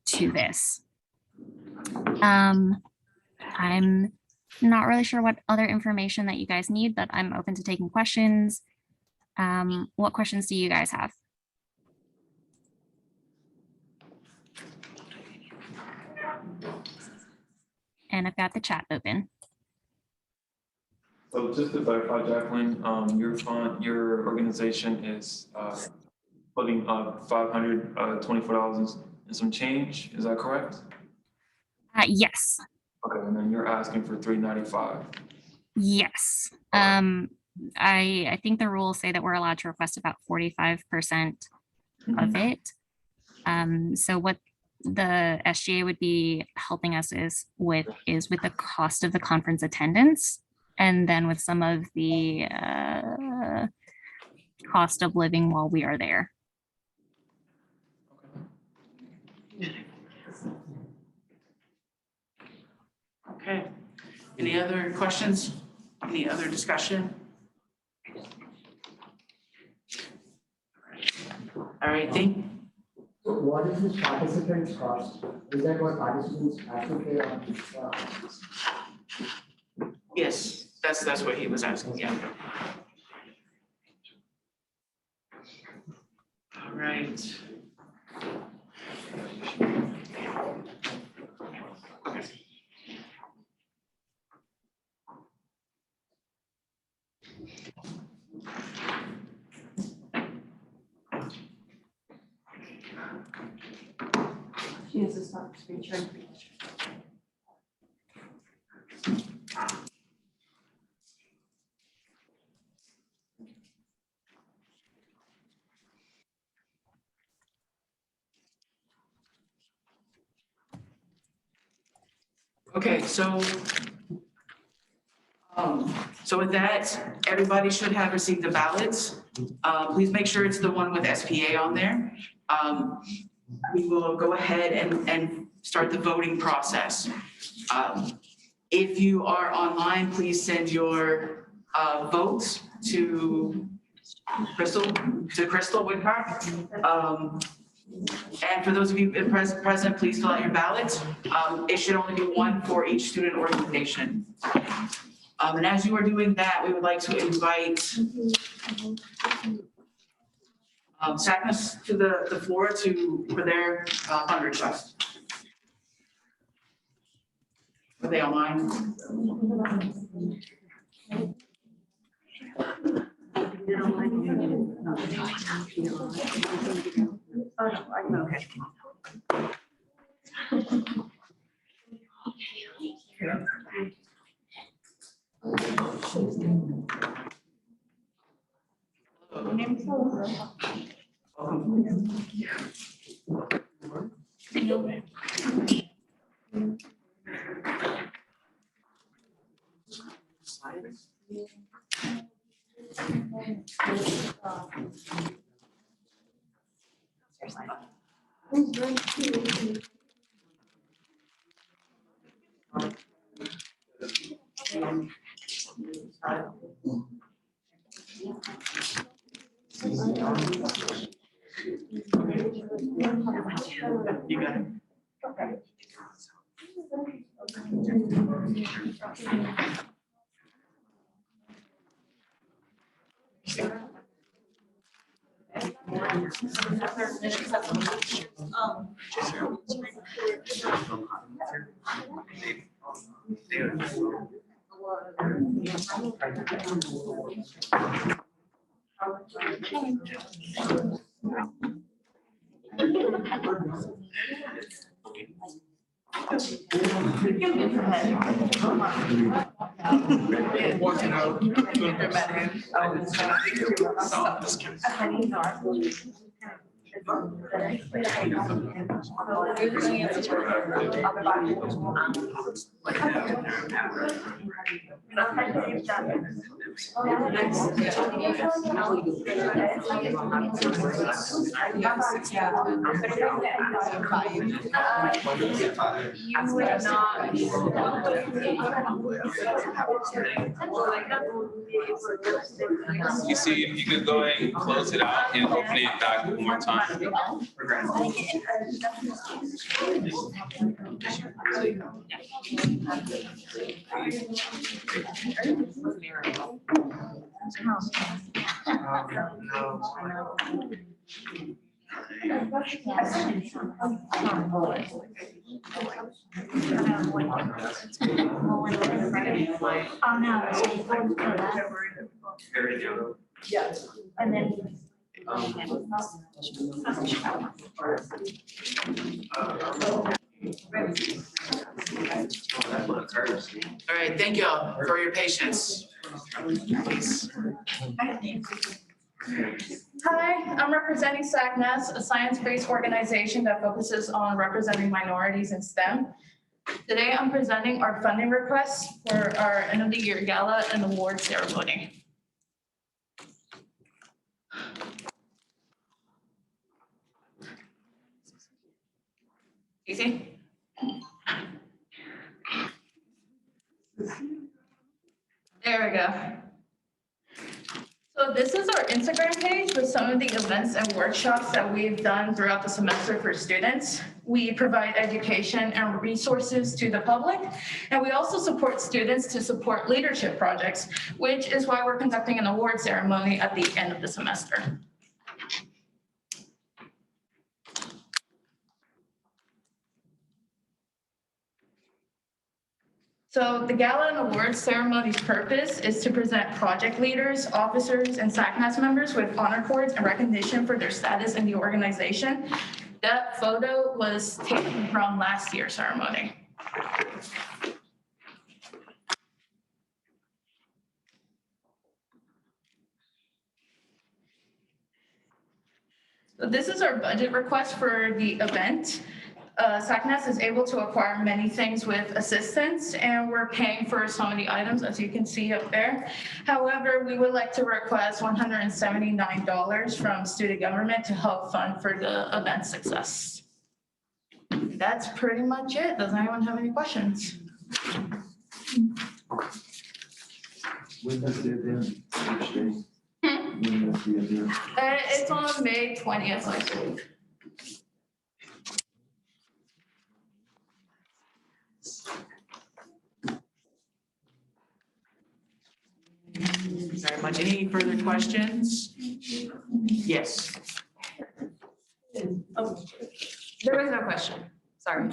to this. I'm not really sure what other information that you guys need, but I'm open to taking questions. What questions do you guys have? And I've got the chat open. So just to clarify, Jacqueline, your organization is putting $524 and some change. Is that correct? Yes. Okay, and then you're asking for $395. Yes. I think the rules say that we're allowed to request about 45% of it. So what the SGA would be helping us is with the cost of the conference attendance, and then with some of the cost of living while we are there. Okay. Any other questions? Any other discussion? All right, thank you. So what is this participant's cost? Is that what participants have to pay on? Yes, that's what he was asking, yeah. All right. Okay. She has to stop screen sharing. Okay, so with that, everybody should have received the ballots. Please make sure it's the one with SPA on there. We will go ahead and start the voting process. If you are online, please send your votes to Crystal Woodcock. And for those of you present, please fill out your ballots. It should only be one for each student organization. And as you are doing that, we would like to invite SACNAS to the floor for their fund request. Are they online? You got it. You see, if you could go ahead and close it out and open it back one more time. Oh, no, so you go to that. And then. All right, thank you all for your patience. Please. Hi, I'm representing SACNAS, a science-based organization that focuses on representing minorities in STEM. Today, I'm presenting our funding requests for our end of the year gala and award ceremony. Easy? There we go. So this is our Instagram page with some of the events and workshops that we've done throughout the semester for students. We provide education and resources to the public, and we also support students to support leadership projects, which is why we're conducting an award ceremony at the end of the semester. So the gala and awards ceremony's purpose is to present project leaders, officers, and SACNAS members with honor cords and recognition for their status in the organization. That photo was taken from last year's ceremony. So this is our budget request for the event. SACNAS is able to acquire many things with assistance, and we're paying for some of the items, as you can see up there. However, we would like to request $179 from student government to help fund for the event success. That's pretty much it. Does anyone have any questions? When does the event finish? When does the event? It's on May 20th, I believe. Very much. Any further questions? Yes. There was no question, sorry.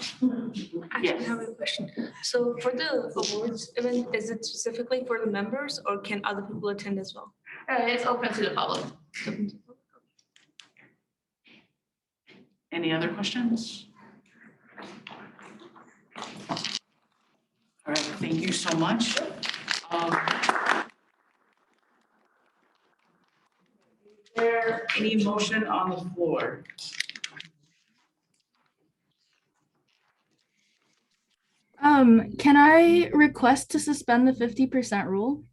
I Yes. have a question. So for the awards event, is it specifically for the members or can other people attend as well? It's open to the public. Any other questions? All right, thank you so much. Is there any motion on the floor? Can I request to suspend the 50% rule?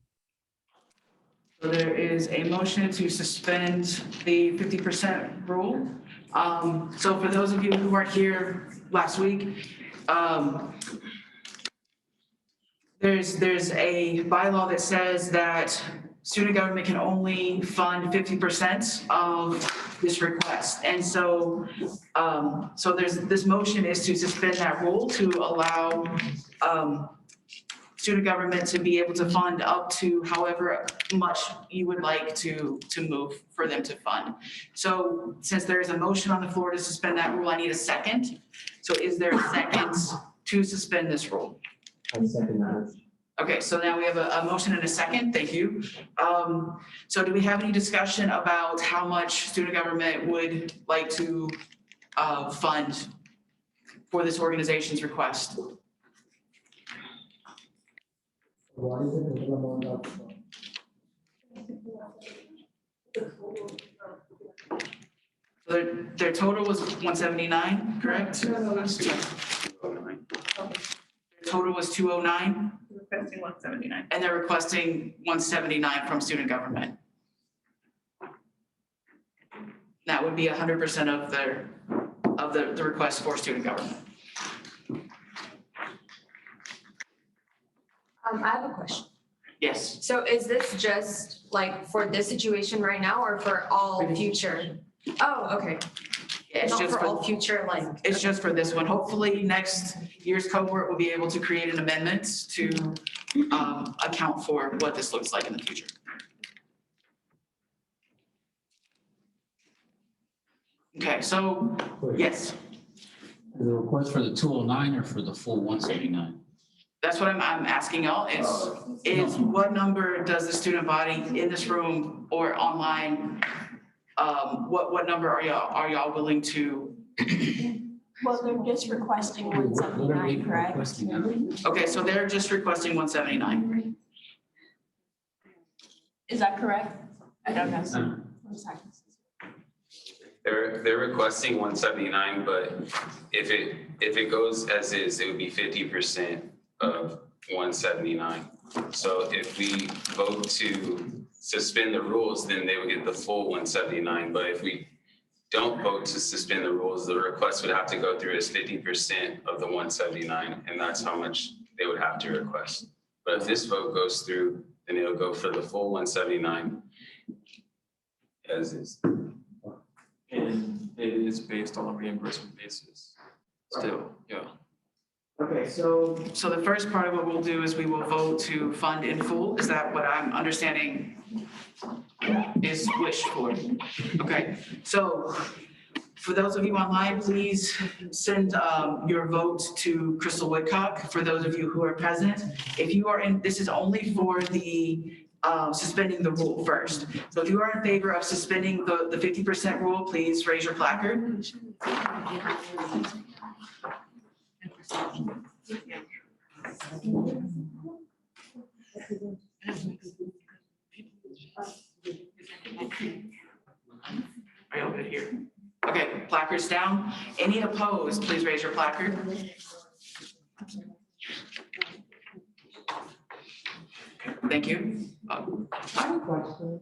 So there is a motion to suspend the 50% rule. So for those of you who weren't here last week, there's a bylaw that says that student government can only fund 50% of this request. And so, this motion is to suspend that rule to allow student government to be able to fund up to however much you would like to move for them to fund. So since there is a motion on the floor to suspend that rule, I need a second. So is there a second to suspend this rule? I second that. Okay, so now we have a motion and a second, thank you. So do we have any discussion about how much student government would like to fund for this organization's request? What is the total amount of? Their total was 179, correct? Their total was 209, Requesting 179. and they're requesting 179 from student government. That would be 100% of the request for student government. I have a question. Yes. So is this just like for this situation right now or for all future? Oh, okay. Yeah, it's Not just for all future, like. It's just for this one. Hopefully, next year's cohort will be able to create an amendment to account for what this looks like in the future. Okay, so, yes, The request for the 209 or for the full 179? that's what I'm asking y'all is what number does the student body in this room or online, what number are y'all willing to? Well, they're just requesting What are 179, we correct? requesting now? Okay, so they're just requesting 179. Is that correct? I don't know. No. They're requesting 179, but if it goes as is, it would be 50% of 179. So if we vote to suspend the rules, then they would get the full 179. But if we don't vote to suspend the rules, the request would have to go through as 50% of the 179, and that's how much they would have to request. But if this vote goes through, then it'll go for the full 179 as is. And it is based on a reimbursement basis still, yeah. Okay, so the first part of what we'll do is we will vote to fund in full. Is that what I'm understanding is wished for? Okay, so for those of you online, please send your vote to Crystal Woodcock. For those of you who are present, if you are in, this is only for the suspending the rule first. So if you are in favor of suspending the 50% rule, please raise your placard. Are you all good here? Okay, placards down. Any opposed, please raise your placard. Thank you. I have a question.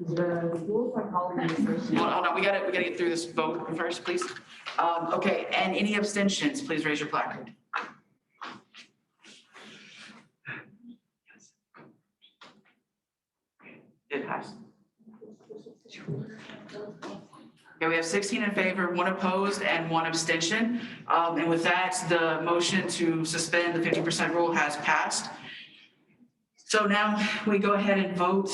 The school psychology. Hold on, we gotta get through this vote first, please. Okay, and any abstentions, please raise your placard. It passed. Okay, we have 16 in favor, 1 opposed, and 1 abstention. And with that, the motion to suspend the 50% rule has passed. So now we go ahead and vote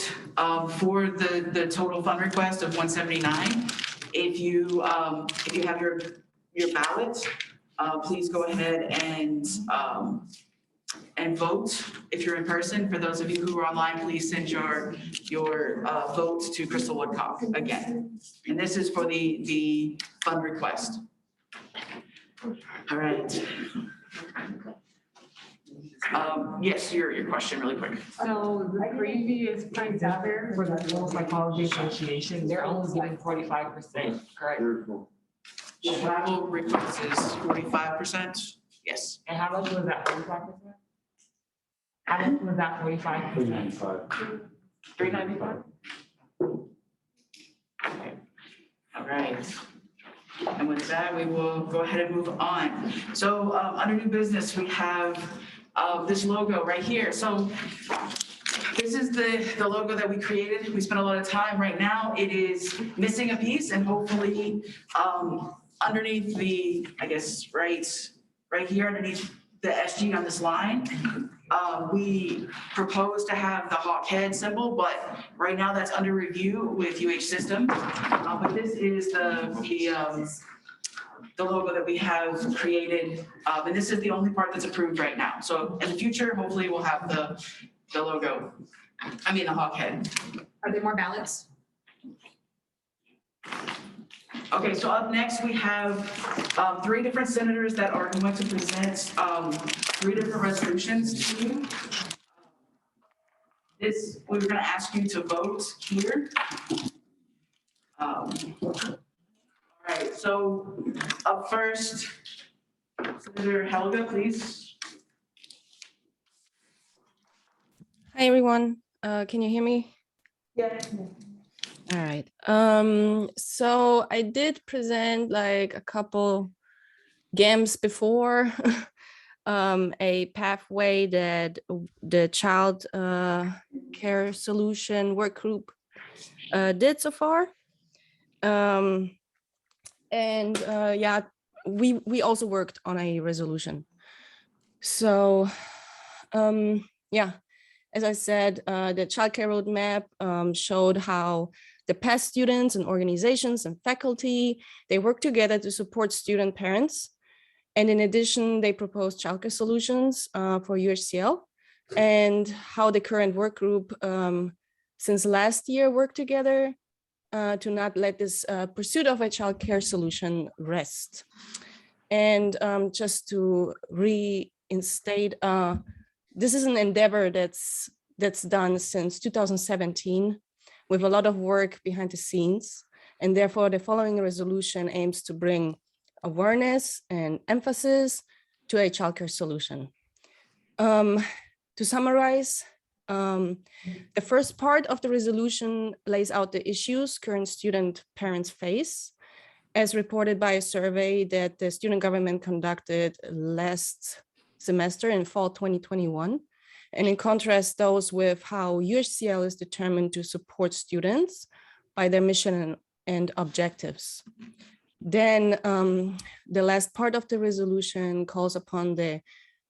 for the total fund request of 179. If you have your ballots, please go ahead and vote. If you're in person, for those of you who are online, please send your vote to Crystal Woodcock again. And this is for the fund request. All right. Yes, your question really quick. So the previous presenter for the School Psychology Association, they're only giving 45%, correct? Travel request is 45%, yes. And how much was that, 45%? How much was that 45%? 395? Okay. All right. And with that, we will go ahead and move on. So under new business, we have this logo right here. So this is the logo that we created. We spent a lot of time. Right now, it is missing a piece, and hopefully underneath the, I guess, right here underneath the SG on this line, we propose to have the hawk head symbol, but right now that's under review with UH System. But this is the logo that we have created, and this is the only part that's approved right now. So in the future, hopefully we'll have the logo, the hawk head. Are there more ballots? Okay, so up next, we have 3 different senators that are going to present 3 different resolutions to you. This, we're going to ask you to vote here. All right, so up first, Senator Helga, please. Hi, everyone. Can you hear me? Yeah. All right. So I did present like a couple games before, a pathway that the child care solution work group did so far. And yeah, we also worked on a resolution. So yeah, as I said, the childcare roadmap showed how the past students and organizations and faculty, they work together to support student parents. And in addition, they proposed childcare solutions for UHCL, and how the current work group since last year worked together to not let this pursuit of a childcare solution rest. And just to reinstate, this is an endeavor that's done since 2017 with a lot of work behind the scenes. And therefore, the following resolution aims to bring awareness and emphasis to a childcare solution. To summarize, the first part of the resolution lays out the issues current student parents face, as reported by a survey that the student government conducted last semester in fall 2021. And in contrast, those with how UHCL is determined to support students by their mission and objectives. Then the last part of the resolution calls upon the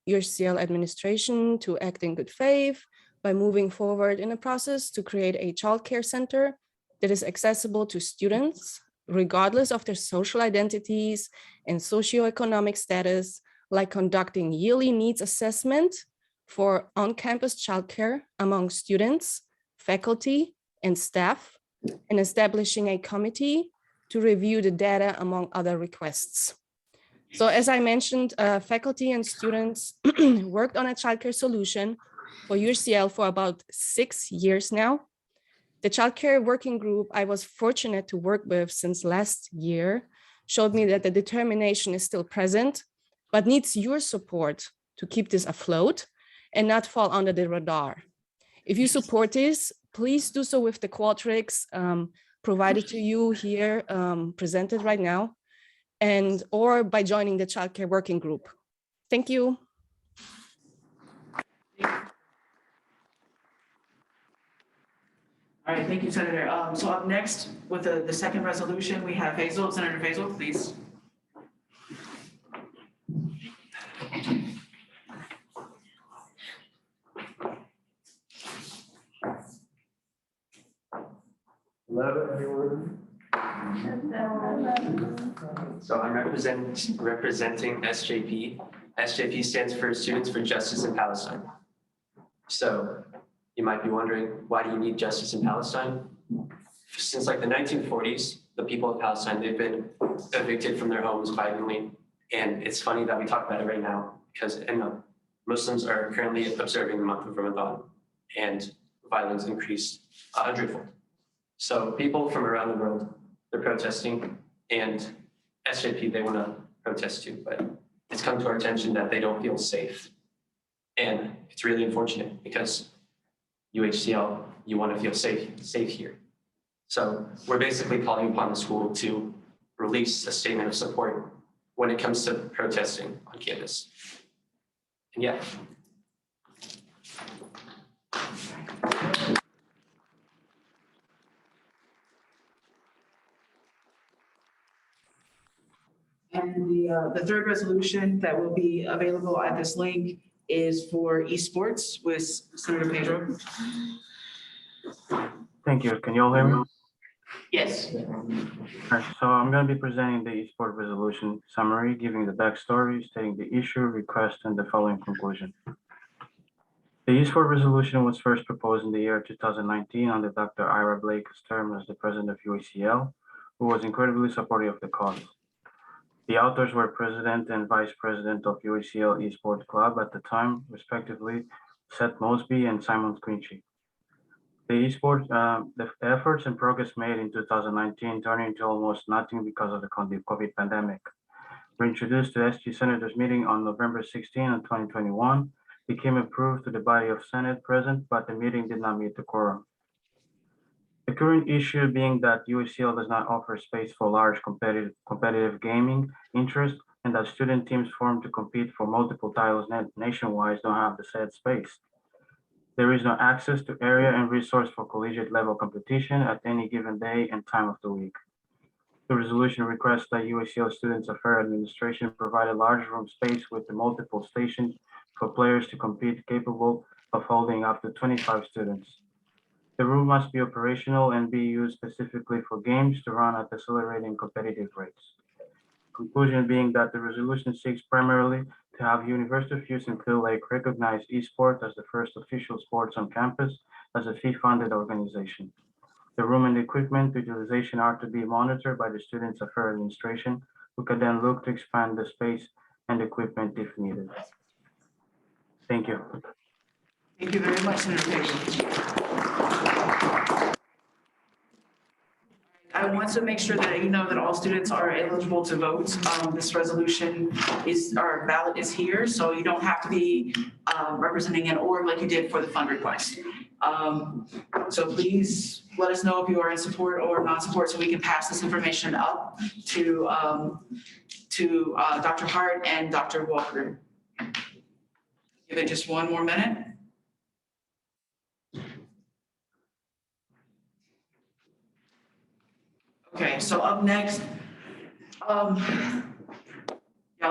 UHCL administration to act in good faith by moving forward in a process to create a childcare center that is accessible to students, regardless of their social identities and socioeconomic status, like conducting yearly needs assessment for on-campus childcare among students, faculty, and staff, and establishing a committee to review the data among other requests. So as I mentioned, faculty and students worked on a childcare solution for UHCL for about 6 years now. The childcare working group I was fortunate to work with since last year showed me that the determination is still present, but needs your support to keep this afloat and not fall under the radar. If you support this, please do so with the Qualtrics provided to you here, presented right now, and or by joining the childcare working group. Thank you. All right, thank you, Senator. So up next with the second resolution, we have Hazel. Senator Hazel, please. Hello, everyone. So I'm representing SJP. SJP stands for Students for Justice in Palestine. So you might be wondering, why do you need justice in Palestine? Since like the 1940s, the people of Palestine, they've been evicted from their homes violently. And it's funny that we talk about it right now because Muslims are currently observing the month of Ramadan and violence increased 100-fold. So people from around the world, they're protesting, and SJP, they want to protest too, but it's come to our attention that they don't feel safe. And it's really unfortunate because UHCL, you want to feel safe here. So we're basically calling upon the school to release a statement of support when it comes to protesting on campus. And yeah. And the third resolution that will be available at this link is for esports with Senator Pedro. Thank you. Can you all hear me? Yes. All right, so I'm going to be presenting the eSport resolution summary, giving the backstory, stating the issue, request, and the following conclusion. The eSport resolution was first proposed in the year 2019 under Dr. Ira Blake's term as the president of UACL, who was incredibly supportive of the cause. The authors were president and vice president of UACL Esports Club at the time, respectively, Seth Mosby and Simon Quincy. The efforts and progress made in 2019 turned into almost nothing because of the COVID pandemic. Were introduced to SG Senators meeting on November 16 of 2021, became approved to the body of Senate present, but the meeting did not meet the quorum. The current issue being that UACL does not offer space for large competitive gaming interest, and that student teams formed to compete for multiple titles nationwide don't have the said space. There is no access to area and resource for collegiate level competition at any given day and time of the week. The resolution requests that UACL Students Affairs Administration provide a large room space with multiple stations for players to compete capable of holding up to 25 students. The room must be operational and be used specifically for games to run at accelerating competitive rates. Conclusion being that the resolution seeks primarily to have University of Houston Clear Lake recognize eSport as the first official sports on campus as a fee-funded organization. The room and equipment utilization are to be monitored by the Students Affairs Administration, who can then look to expand the space and equipment if needed. Thank you. Thank you very much, Senator Page. I want to make sure that you know that all students are eligible to vote. This resolution our ballot is here, so you don't have to be representing an org like you did for the fund request. So please let us know if you are in support or not support so we can pass this information up to Dr. Hart and Dr. Walker. Give it just one more minute. Okay, so up next, yeah,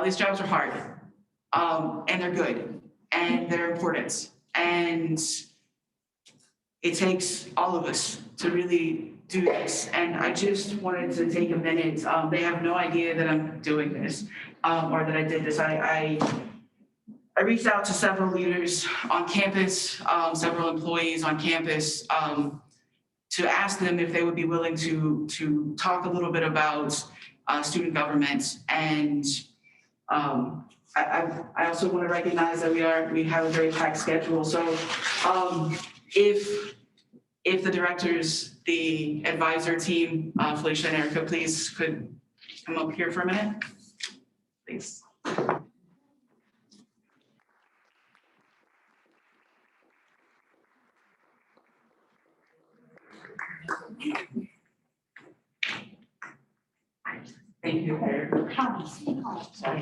these jobs are hard, and they're good, and they're important, and it takes all of us to really do this. And I just wanted to take a minute. They have no idea that I'm doing this, or that I did this. I reached out to several leaders on campus, several employees on campus, to ask them if they would be willing to talk a little bit about student government. And I also want to recognize that we have a very packed schedule. So if the directors, the advisor team, Felicia and Erica, please could come up here for a minute, please. Thank you, Erica. Thank you so much.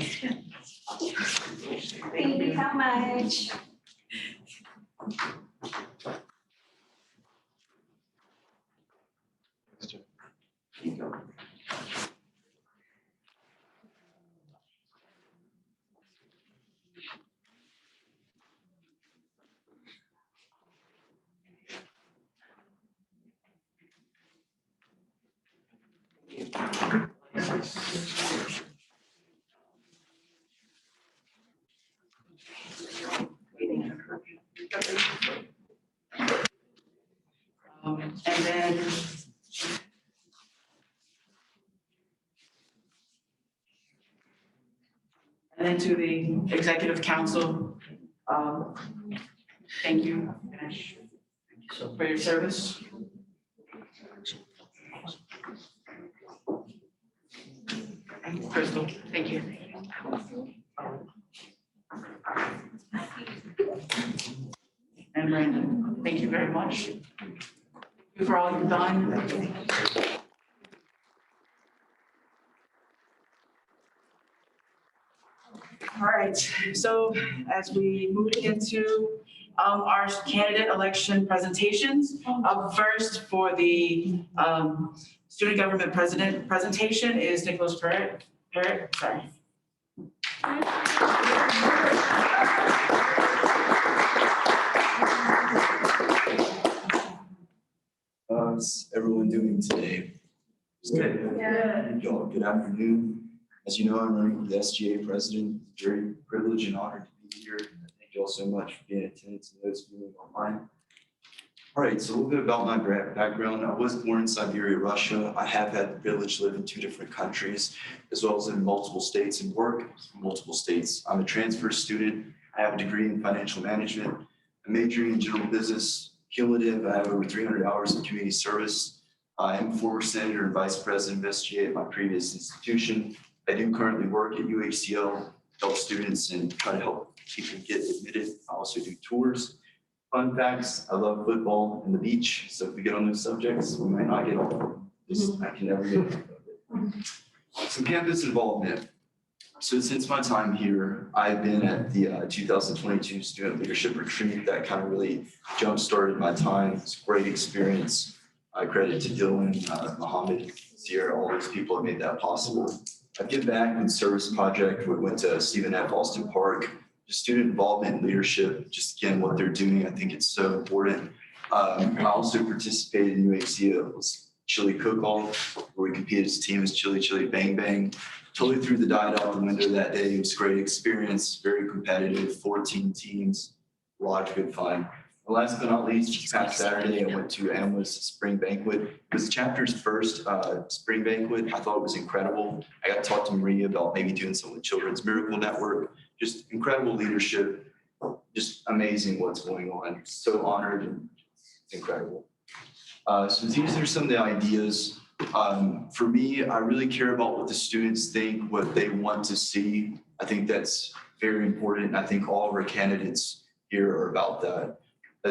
And then to the Executive Council, thank you for your service. And Crystal, thank you. And Brandon, thank you very much. Thank you for all you've done. All right, so as we move into our candidate election presentations, up first for the student government president presentation is Nicholas Parrott, sorry. How's everyone doing today? Good. Yeah. Y'all, good afternoon. As you know, I'm running for the SGA president. It's a very privileged and honored to be here. Thank you all so much for being in attendance and those viewing online. All right, so a little bit about my background. I was born in Siberia, Russia. I have had the privilege to live in 2 different countries, as well as in multiple states and work in multiple states. I'm a transfer student. I have a degree in financial management, a majoring in general business, cumulative. I have over 300 hours of community service. I am former senator and vice president of SGA at my previous institution. I do currently work at UHCL, help students and try to help people get admitted. I also do tours. Fun facts, I love football and the beach. So if we get on those subjects, we might not get off. I can never get off of it. Some campus involvement. So since my time here, I've been at the 2022 Student Leadership Retreat that kind of really jump-started my time. It's a great experience. Credit to Dylan, Mohammed, Sierra, all those people that made that possible. I give back with service project. We went to Stephen F. Austin Park. Just student involvement and leadership, just again, what they're doing, I think it's so important. I also participated in UHC, it was Chili Cook-Off, where we competed as a team as Chili Chili Bang Bang. Totally threw the diet out the window that day. It was a great experience, very competitive, 14 teams, a lot of good fun. And last but not least, this past Saturday, I went to Amwis Spring Banquet. It was the chapter's first spring banquet. I thought it was incredible. I got to talk to Maria about maybe doing some with Children's Miracle Network. Just incredible leadership, just amazing what's going on. So honored and it's incredible. So these are some of the ideas. For me, I really care about what the students think, what they want to see. I think that's very important. I think all of our candidates here are about that.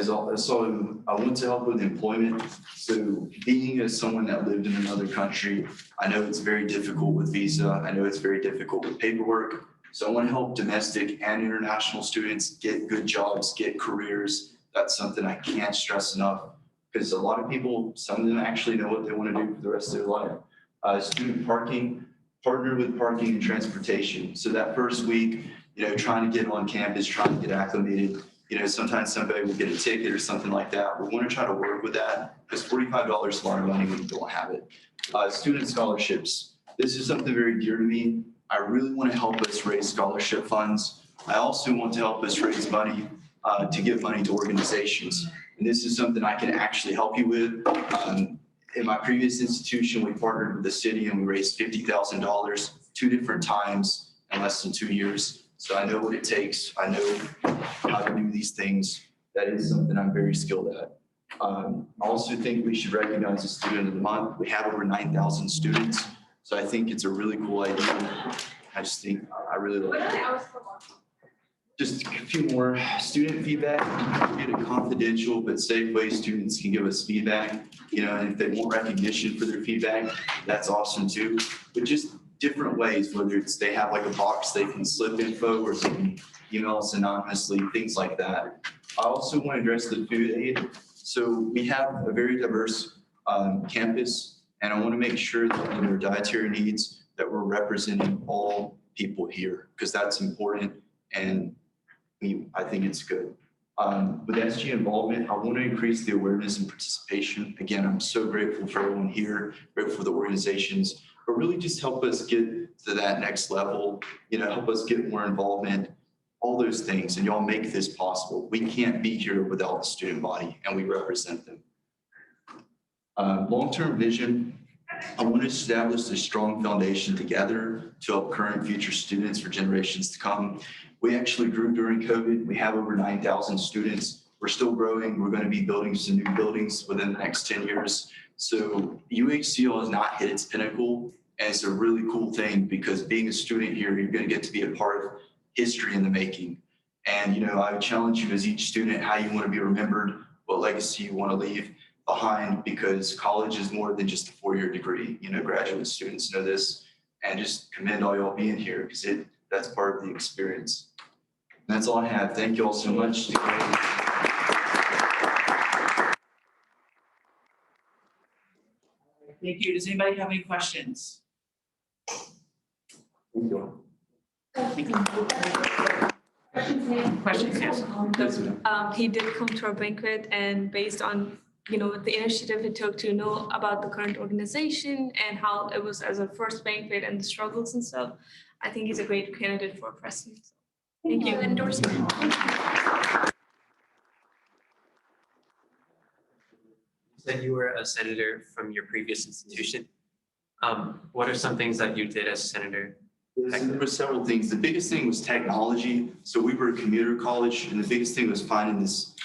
So I want to help with employment. So being as someone that lived in another country, I know it's very difficult with visa. I know it's very difficult with paperwork. So I want to help domestic and international students get good jobs, get careers. That's something I can't stress enough because a lot of people, some of them actually know what they want to do for the rest of their life. Student parking, partner with parking and transportation. So that first week, trying to get on campus, trying to get acclimated. Sometimes somebody will get a ticket or something like that. We want to try to work with that because $45 is a lot of money when you don't have it. Student scholarships. This is something very dear to me. I really want to help us raise scholarship funds. I also want to help us raise money to give money to organizations. And this is something I can actually help you with. In my previous institution, we partnered with the city and we raised $50,000 2 different times in less than 2 years. So I know what it takes. I know how to do these things. That is something I'm very skilled at. I also think we should recognize the Student of the Month. We have over 9,000 students. So I think it's a really cool idea. I just think I really like it. Just a few more student feedback. Get it confidential but safe way students can give us feedback. And if they want recognition for their feedback, that's awesome too. But just different ways, whether it's they have like a box they can slip info or they can email us anonymously, things like that. I also want to address the food aid. So we have a very diverse campus. And I want to make sure that in their dietary needs that we're representing all people here because that's important and I think it's good. With SG involvement, I want to increase the awareness and participation. Again, I'm so grateful for everyone here, grateful for the organizations, but really just help us get to that next level, help us get more involvement, all those things, and y'all make this possible. We can't be here without the student body and we represent them. Long-term vision, I want to establish a strong foundation together to help current and future students for generations to come. We actually grew during COVID. We have over 9,000 students. We're still growing. We're going to be building some new buildings within the next 10 years. So UHCL has not hit its pinnacle. And it's a really cool thing because being a student here, you're going to get to be a part of history in the making. And, I would challenge you as each student how you want to be remembered, what legacy you want to leave behind because college is more than just a 4-year degree. Graduate students know this and just commend all y'all being here because that's part of the experience. And that's all I have. Thank you all so much. Thank you. Does anybody have any questions? Questions, yes. He did come to our banquet and based on the initiative he took to know about the current organization and how it was as a first banquet and the struggles and stuff, I think he's a great candidate for president. Thank you. Endorsement. You said you were a senator from your previous institution. What are some things that you did as a senator? There were several things. The biggest thing was technology. So we were a commuter college, and the biggest thing was finding this,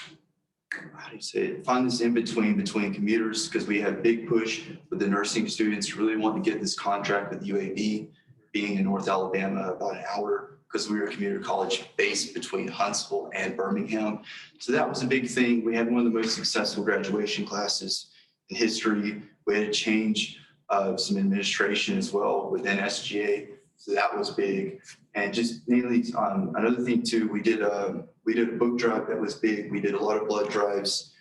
find this in between commuters, because we had a big push with the nursing students really wanting to get this contract with UAB, being in North Alabama about an hour, because we were a commuter college based between Huntsville and Birmingham. So that was a big thing. We had one of the most successful graduation classes in history. We had a change of some administration as well within SGA. So that was big. And just mainly another thing too, we did a book drive that was big. We did a lot of blood drives.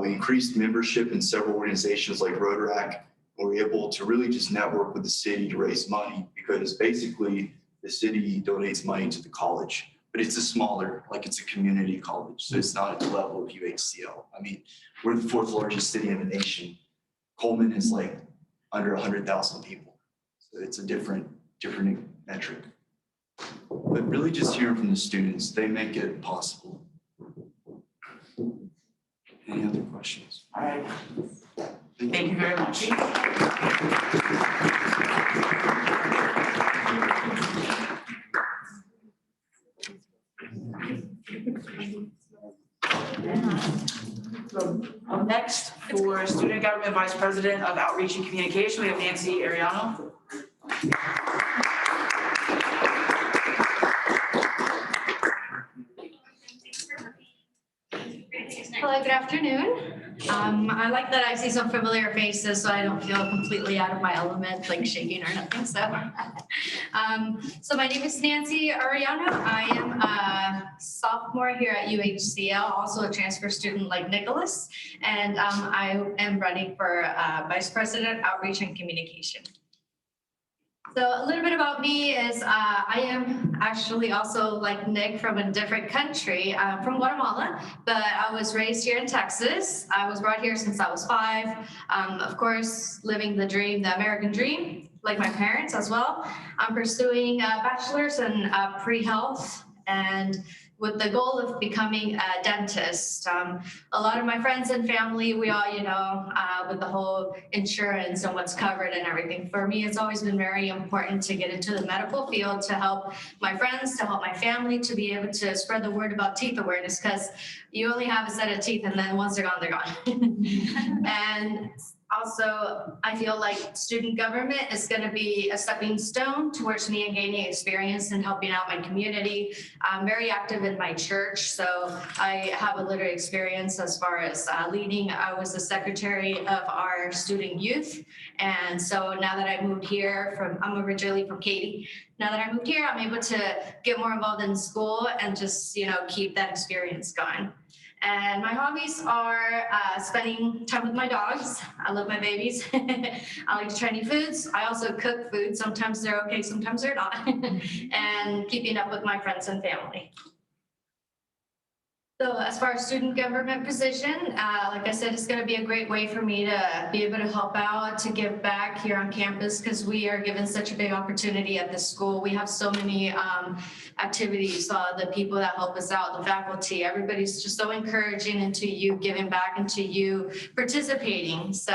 We increased membership in several organizations like Rotaract. We're able to really just network with the city to raise money because basically the city donates money to the college, but it's a smaller, like it's a community college. So it's not at the level of UHCL. I mean, we're the 4th largest city in the nation. Coleman is like under 100,000 people. So it's a different metric. But really just hearing from the students, they make it possible. Any other questions? All right. Thank you very much. Up next, for Student Government Vice President of Outreach and Communication, we have Nancy Ariano. Hello, good afternoon. I like that I see some familiar faces, so I don't feel completely out of my element, like shaking or nothing, so. So my name is Nancy Ariano. I am a sophomore here at UHCL, also a transfer student like Nicholas, and I am running for Vice President Outreach and Communication. So a little bit about me is I am actually also like Nick from a different country, from Guatemala, but I was raised here in Texas. I was brought here since I was 5. Of course, living the dream, the American dream, like my parents as well. I'm pursuing a bachelor's in pre-health and with the goal of becoming a dentist. A lot of my friends and family, we all, with the whole insurance and what's covered and everything. For me, it's always been very important to get into the medical field to help my friends, to help my family, to be able to spread the word about teeth awareness, because you only have a set of teeth and then once they're gone, they're gone. And also, I feel like student government is going to be a stepping stone towards me and gaining experience and helping out my community. I'm very active in my church, so I have a little experience as far as leading. I was the secretary of our student youth, and so now that I moved here I'm originally from Katy. Now that I moved here, I'm able to get more involved in school and just, keep that experience going. And my hobbies are spending time with my dogs. I love my babies. I like to try new foods. I also cook food. Sometimes they're okay, sometimes they're not. And keeping up with my friends and family. So as far as student government position, like I said, it's going to be a great way for me to be able to help out, to give back here on campus, because we are given such a big opportunity at this school. We have so many activities, the people that help us out, the faculty, everybody's just so encouraging into you giving back, into you participating. So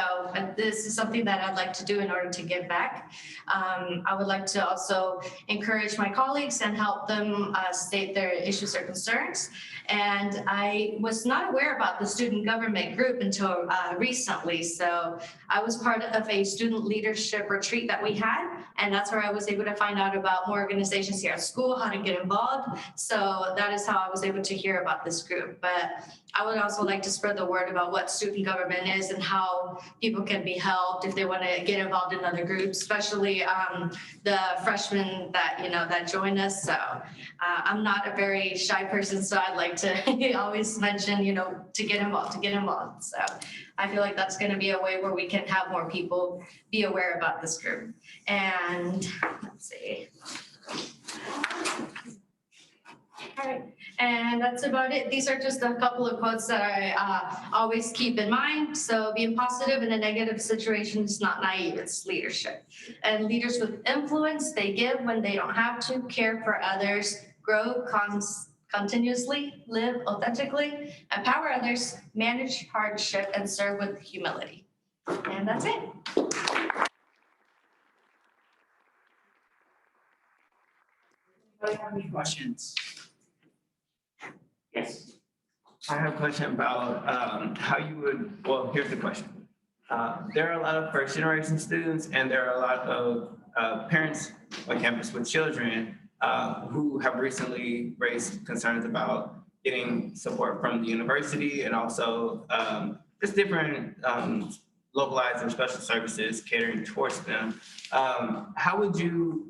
this is something that I'd like to do in order to give back. I would like to also encourage my colleagues and help them state their issues or concerns. And I was not aware about the student government group until recently. So I was part of a student leadership retreat that we had, and that's where I was able to find out about more organizations here at school, how to get involved. So that is how I was able to hear about this group. But I would also like to spread the word about what student government is and how people can be helped if they want to get involved in other groups, especially the freshmen that, that join us. So I'm not a very shy person, so I'd like to always mention, to get involved. So I feel like that's going to be a way where we can have more people be aware about this group. And let's see. All right, and that's about it. These are just a couple of quotes that I always keep in mind. So being positive in a negative situation is not naive, it's leadership. And leaders with influence, they give when they don't have to, care for others, grow continuously, live authentically, empower others, manage hardship, and serve with humility. And that's it. Anybody have any questions? Yes. I have a question about how you would, well, here's the question. There are a lot of first generation students and there are a lot of parents on campus with children who have recently raised concerns about getting support from the university and also just different localized or special services catering towards them. How would you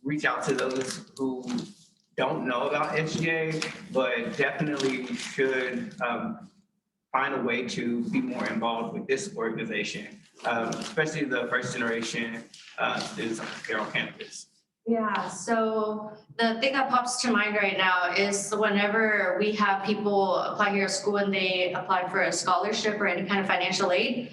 reach out to those who don't know about SGA, but definitely should find a way to be more involved with this organization, especially the first generation students here on campus. Yeah, so the thing that pops to mind right now is whenever we have people apply here at school and they apply for a scholarship or any kind of financial aid,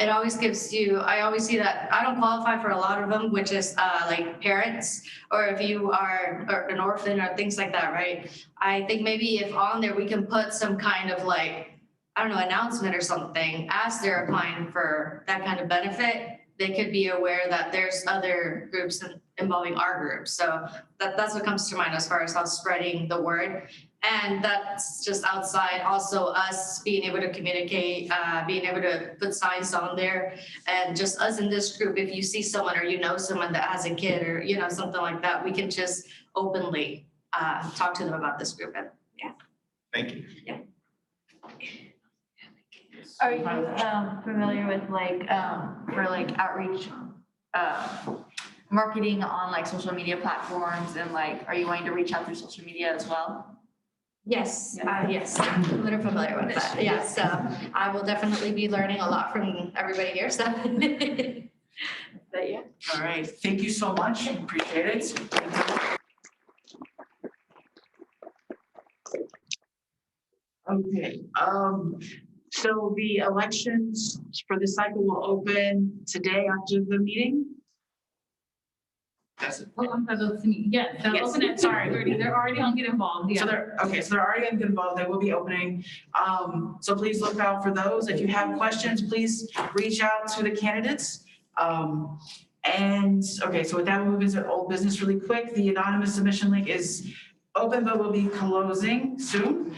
it always gives you, I always see that I don't qualify for a lot of them, which is like parents, or if you are an orphan or things like that, right? I think maybe if on there we can put some kind of like, I don't know, announcement or something as they're applying for that kind of benefit, they could be aware that there's other groups involving our group. So that's what comes to mind as far as how spreading the word. And that's just outside also us being able to communicate, being able to put signs on there. And just us in this group, if you see someone or you know someone that has a kid or, you know, something like that, we can just openly talk to them about this group. And yeah. Thank you. Yeah. Are you familiar with like, for like outreach, marketing on like social media platforms, and like, are you wanting to reach out through social media as well? Yes, yes, I'm a little familiar with that. Yeah, so I will definitely be learning a lot from everybody here, so. But yeah. All right, thank you so much, appreciate it. Okay, so the elections for the cycle will open today after the meeting? That's it. Oh, I'm sorry, yes, they'll Yes. open at 6:30. They're already on Get Involved, yeah. So they're already gonna get involved, they will be opening. So please look out for those. If you have questions, please reach out to the candidates. And, okay, so with that, we'll move into old business really quick. The anonymous submission link is open, but will be closing soon,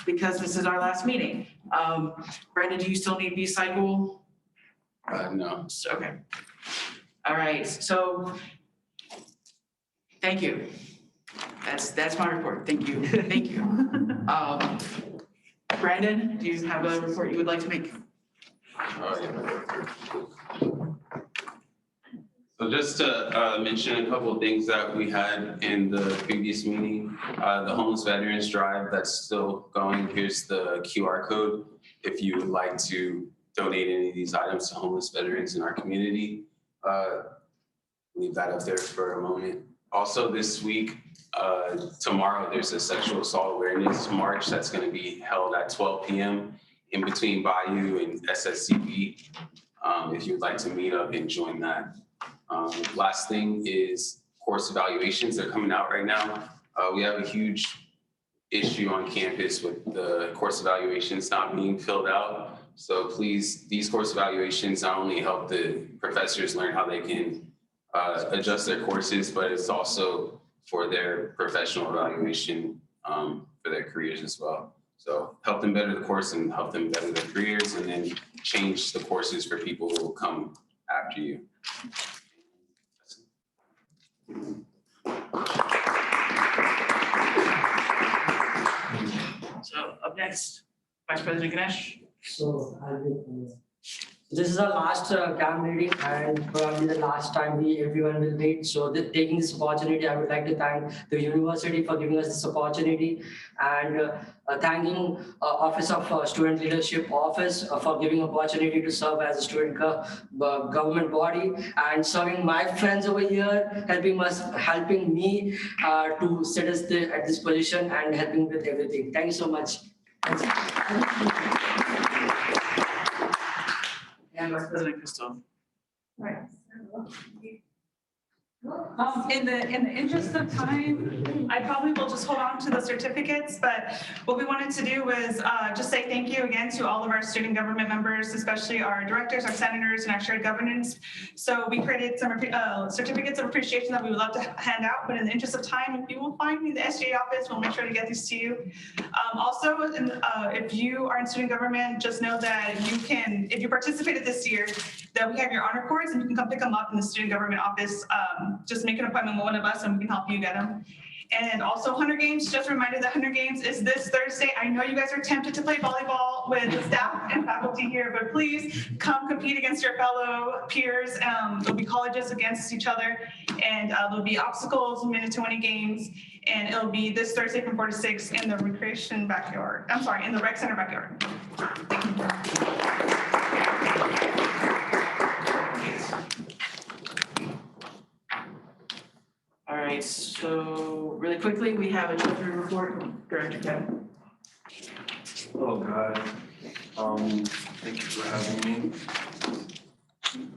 because this is our last meeting. Brandon, do you still need B-Cycle? No. Okay. All right, so, thank you. That's my report, thank you, thank you. Brandon, do you have a report you would like to make? So just to mention a couple of things that we had in the previous meeting, the Homeless Veterans Drive, that's still going. Here's the QR code. If you would like to donate any of these items to homeless veterans in our community, leave that up there for a moment. Also this week, tomorrow, there's a sexual assault awareness march that's going to be held at 12 p.m. in between Bayou and SSCB. If you'd like to meet up and join that. Last thing is course evaluations. They're coming out right now. We have a huge issue on campus with the course evaluations not being filled out. So please, these course evaluations not only help the professors learn how they can adjust their courses, but it's also for their professional evaluation for their careers as well. So help them better the course and help them better their careers, and then change the courses for people who will come after you. So up next, Vice President Ganesh. So this is our last camp meeting, and probably the last time everyone will meet. So taking this opportunity, I would like to thank the university for giving us this opportunity, and thanking Office of Student Leadership Office for giving opportunity to serve as a student government body, and serving my friends over here, helping me to sit at this position and helping with everything. Thank you so much. And Vice President Crystal. Right. In the interest of time, I probably will just hold on to the certificates, but what we wanted to do was just say thank you again to all of our student government members, especially our directors, our senators, and our shared governance. So we created some certificates of appreciation that we would love to hand out, but in the interest of time, if you will find me in the SGA office, we'll make sure to get these to you. Also, if you are in student government, just know that you can, if you participated this year, that we have your honor cords, and you can come pick them up in the student government office. Just make an appointment with one of us and we can help you get them. And also Hunter Games, just a reminder that Hunter Games is this Thursday. I know you guys are tempted to play volleyball with the staff and faculty here, but please come compete against your fellow peers. There'll be colleges against each other, and there'll be obstacles, minute to winning games, and it'll be this Thursday from 4 to 6 in the recreation backyard. I'm sorry, in the rec center backyard. Thank you. All right, so really quickly, we have a treasury report from Director Kevin. Oh, God. Thank you for having me.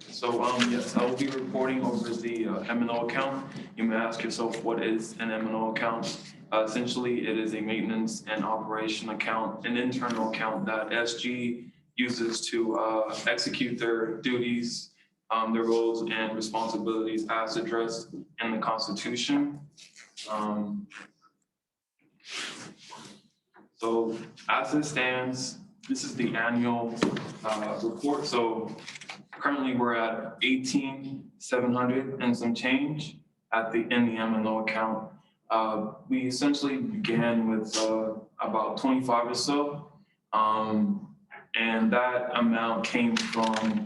So, yes, I will be reporting over the M&O account. You may ask yourself, what is an M&O account? Essentially, it is a maintenance and operation account, an internal account that SG uses to execute their duties, their roles and responsibilities as addressed in the Constitution. So as it stands, this is the annual report. So currently we're at 18,700 and some change in the M&O account. We essentially began with about 25 or so. And that amount came from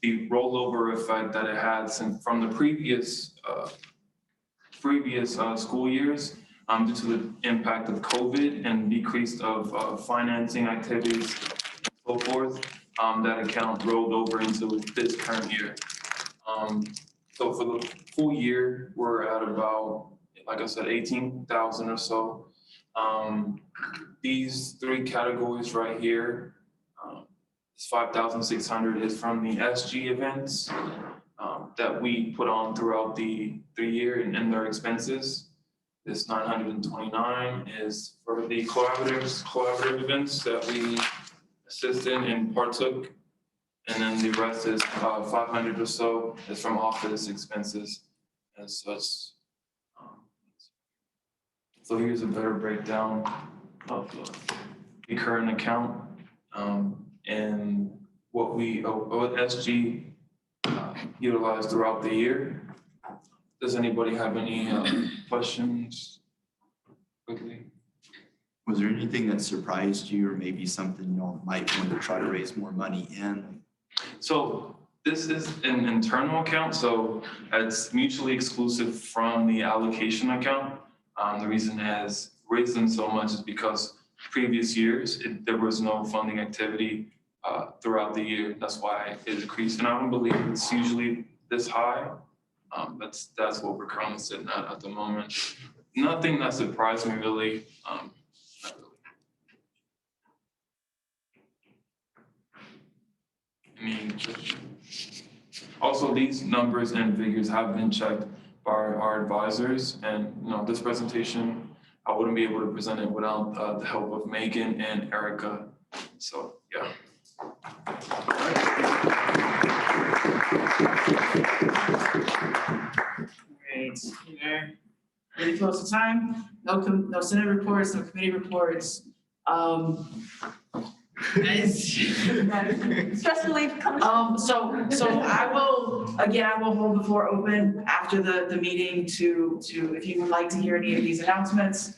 the rollover effect that it had from the previous school years due to the impact of COVID and decrease of financing activities and so forth. That account rolled over into this current year. So for the full year, we're at about, like I said, 18,000 or so. These three categories right here, 5,600 is from the SG events that we put on throughout the year and their expenses. This 929 is for the collaborative events that we assisted and partook. And then the rest is 500 or so is from office expenses and such. So here's a better breakdown of the current account. And what SG utilized throughout the year. Does anybody have any questions quickly? Was there anything that surprised you, or maybe something you might want to try to raise more money in? So this is an internal account, so it's mutually exclusive from the allocation account. The reason it has risen so much is because previous years, there was no funding activity throughout the year. That's why it decreased. And I don't believe it's usually this high. That's what we're currently sitting at the moment. Nothing that surprised me really. Not really. Also, these numbers and figures have been checked by our advisors, and this presentation, I wouldn't be able to present it without the help of Megan and Erica. So, yeah. Great. We're really close to time. No Senate reports, no committee reports. Stress relief comes. So I will hold the floor open after the meeting to if you would like to hear any of these announcements.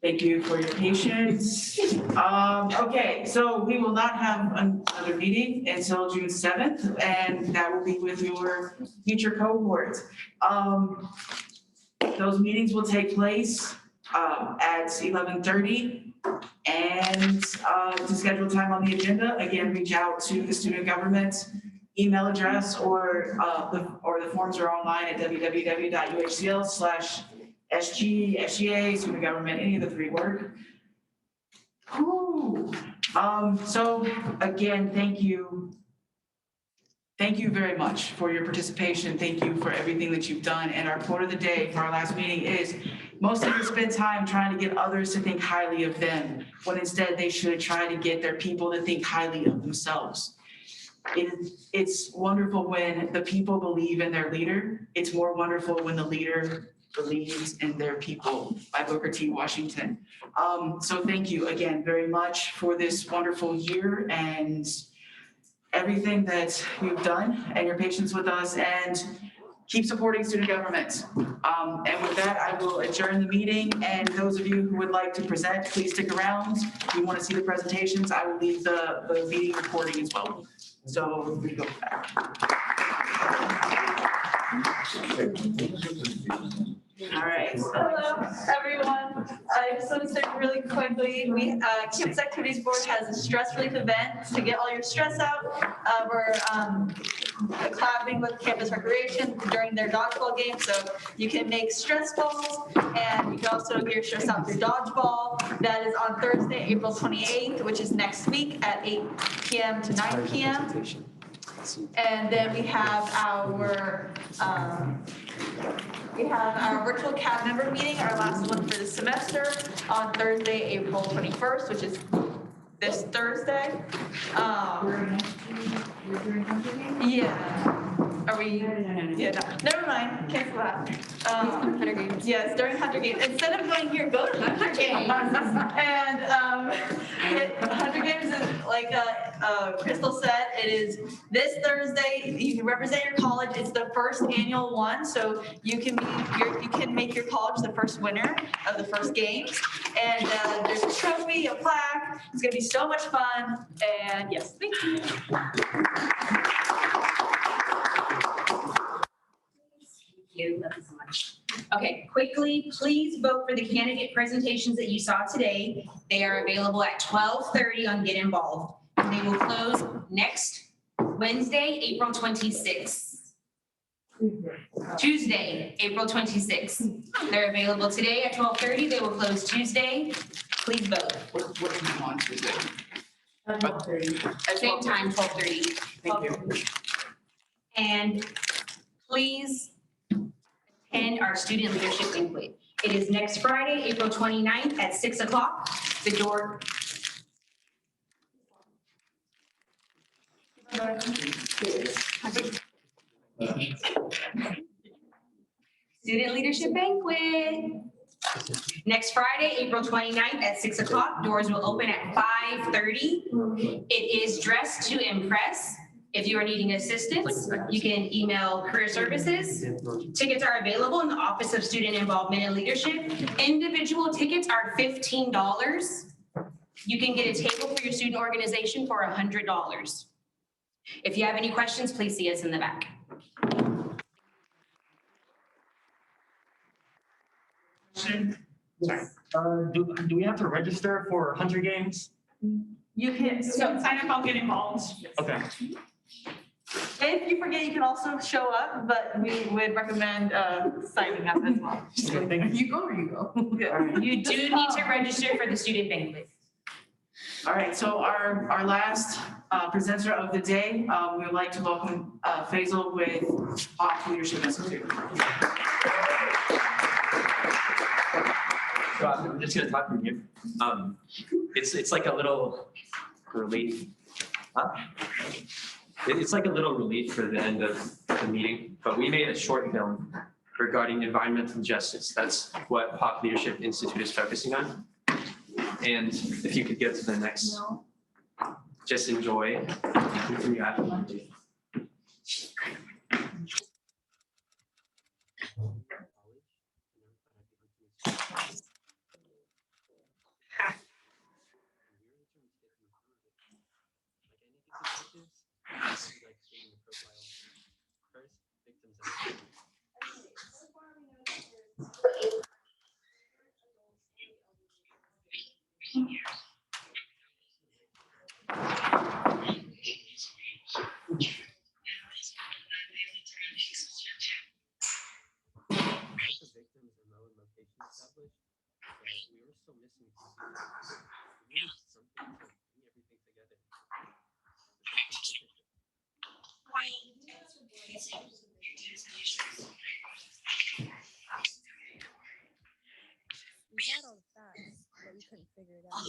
Thank you for your patience. Okay, so we will not have another meeting until June 7th, and that will be with your future cohort. Those meetings will take place at 11:30. And to schedule time on the agenda, again, reach out to the student government email address, or the forms are online at www.uhcl/SG, SGA, student government, any of the three work. So again, thank you. Thank you very much for your participation. Thank you for everything that you've done. And our quote of the day for our last meeting is, most of you spend time trying to get others to think highly of them, when instead they should try to get their people to think highly of themselves. It's wonderful when the people believe in their leader. It's more wonderful when the leader believes in their people, by Booker T. Washington. So thank you again very much for this wonderful year and everything that you've done and your patience with us. And keep supporting student government. And with that, I will adjourn the meeting, and those of you who would like to present, please stick around. If you want to see the presentations, I will leave the meeting recording as well. So we go back. All right. Hello, everyone. I just want to say really quickly, Campus Activities Board has a stress relief event to get all your stress out. We're collaborating with Campus Recreation during their dodgeball game, so you can make stress balls, and you can also get your stress out through dodgeball. That is on Thursday, April 28th, which is next week at 8 p.m. to 9 p.m. And then we have our virtual CAB member meeting, our last one for the semester, on Thursday, April 21st, which is this Thursday. Yeah. Are we? Yeah, no, never mind, cancel that. Hunter Games. Yes, during Hunter Games. Instead of going here, go to Hunter Games. And Hunter Games is, like Crystal said, it is this Thursday. You can represent your college. It's the first annual one, so you can make your college the first winner of the first games. And there's a trophy, a plaque. It's gonna be so much fun. And yes, thank you. Love you so much. Okay, quickly, please vote for the candidate presentations that you saw today. They are available at 12:30 on Get Involved. And they will close next Wednesday, April 26th. Tuesday, April 26th. They're available today at 12:30. They will close Tuesday. Please vote. What do you want to do? At 12:30. Same time, 12:30. Thank you. And please attend our student leadership banquet. It is next Friday, April 29th at 6 o'clock. The door. Student leadership banquet. Next Friday, April 29th at 6 o'clock. Doors will open at 5:30. It is dressed to impress. If you are needing assistance, you can email Career Services. Tickets are available in the Office of Student Involvement and Leadership. Individual tickets are $15. You can get a table for your student organization for $100. If you have any questions, please see us in the back. Sorry. Do we have to register for Hunter Games? You can sign up, I'll get involved. Okay. If you forget, you can also show up, but we would recommend signing up as well. You go or you go? You do need to register for the student banquet. All right, so our last presenter of the day, we would like to welcome Faisal with POC Leadership Institute. So I'm just gonna talk from here. It's like a little relief. Huh? It's like a little relief for the end of the meeting, but we made a short film regarding environmental justice. That's what POC Leadership Institute is focusing on. And if you could get to the next, just enjoy. From you have. We had all the facts, but we couldn't figure it out.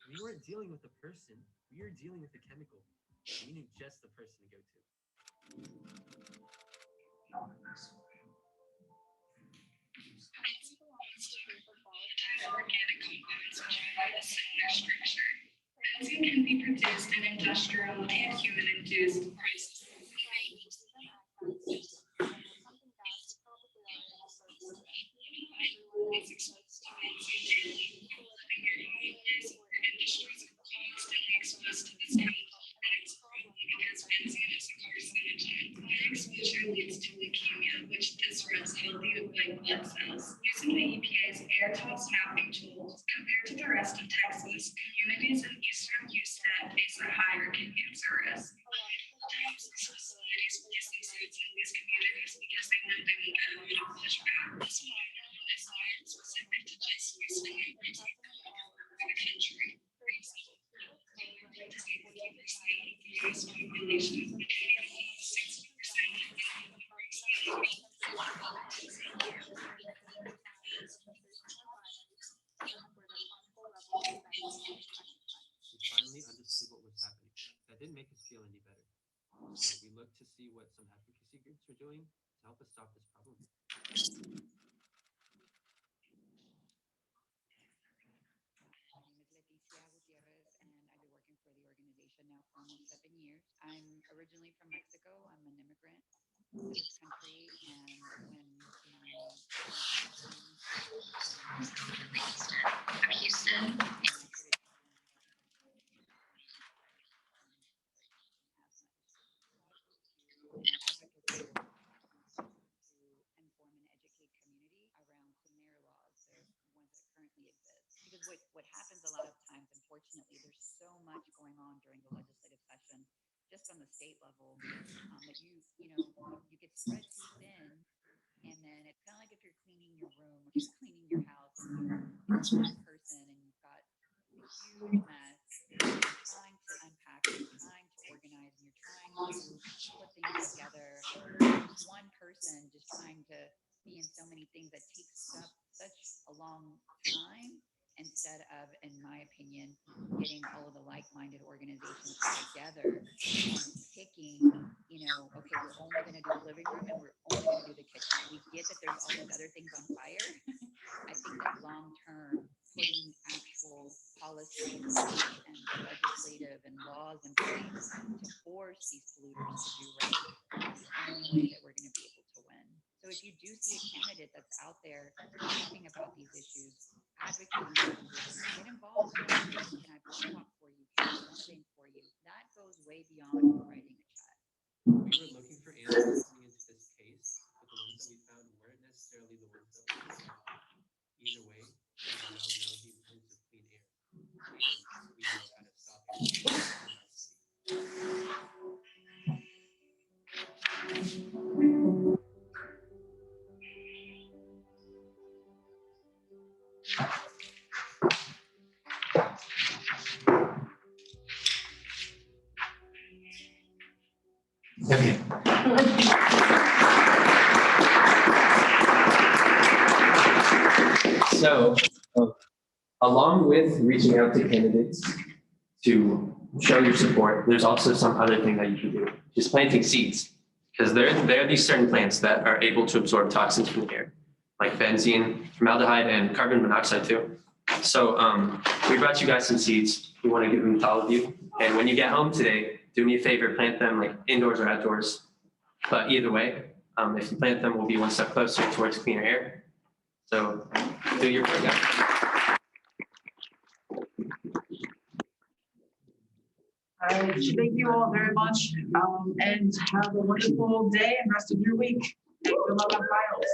We weren't dealing with the person, we were dealing with the chemical. We knew just the person to go to. Organic components which provide a similar structure Benzene can be produced in industrial and human-induced processes. Is exposed to benzene daily, living areas or industries are constantly exposed to this chemical. And it's probably because benzene is a carcinogen. High exposure leads to leukemia, which disrupts healthy white blood cells. Using the EPA's Airtoss mapping tools, compared to the rest of Texas, communities in eastern Houston face a higher cancer risk. Sometimes these facilities place themselves in these communities because they know they won't get a lot of pushback. This model is not specific to just Houston, it's like the country. For example, the state of the US population is between 60%. Finally understood what was happening. That didn't make us feel any better. So we looked to see what some advocacy groups were doing to help us stop this problem. I'm originally from Mexico. I'm an immigrant to this country, and when Houston. What happens a lot of times, unfortunately, there's so much going on during the legislative session, just on the state level, that you get spread too thin, and then it's kind of like if you're cleaning your room or you're cleaning your house, and you're one person and you've got a huge mess, and you're trying to unpack, you're trying to organize, and you're trying to put things together. One person just trying to be in so many things that takes up such a long time, instead of, in my opinion, getting all of the like-minded organizations together and picking, okay, we're only going to do the living room and we're only going to do the kitchen. We get that there's all these other things on fire. I think that long-term, putting actual policies and legislative and laws in place to force these polluters to do right is the only way that we're going to be able to win. So if you do see a candidate that's out there talking about these issues, advocating for these issues, get involved. Can I talk for you? Can I something for you? That goes way beyond writing a chat. We were looking for answers coming into this case, but the ones that we found weren't necessarily the ones that we wanted. Either way, we now know the importance of clean air, and we know how to stop air pollution in our city. Okay. So, along with reaching out to candidates to show your support, there's also some other thing that you can do, just planting seeds. Because there are these certain plants that are able to absorb toxins from the air, like benzene, formaldehyde, and carbon monoxide too. So we brought you guys some seeds. We want to give them to all of you. And when you get home today, do me a favor, plant them like indoors or outdoors. But either way, if you plant them, we'll be one step closer towards cleaner air. So do your part, guys. Thank you all very much, and have a wonderful day and rest of your week. Good luck on files.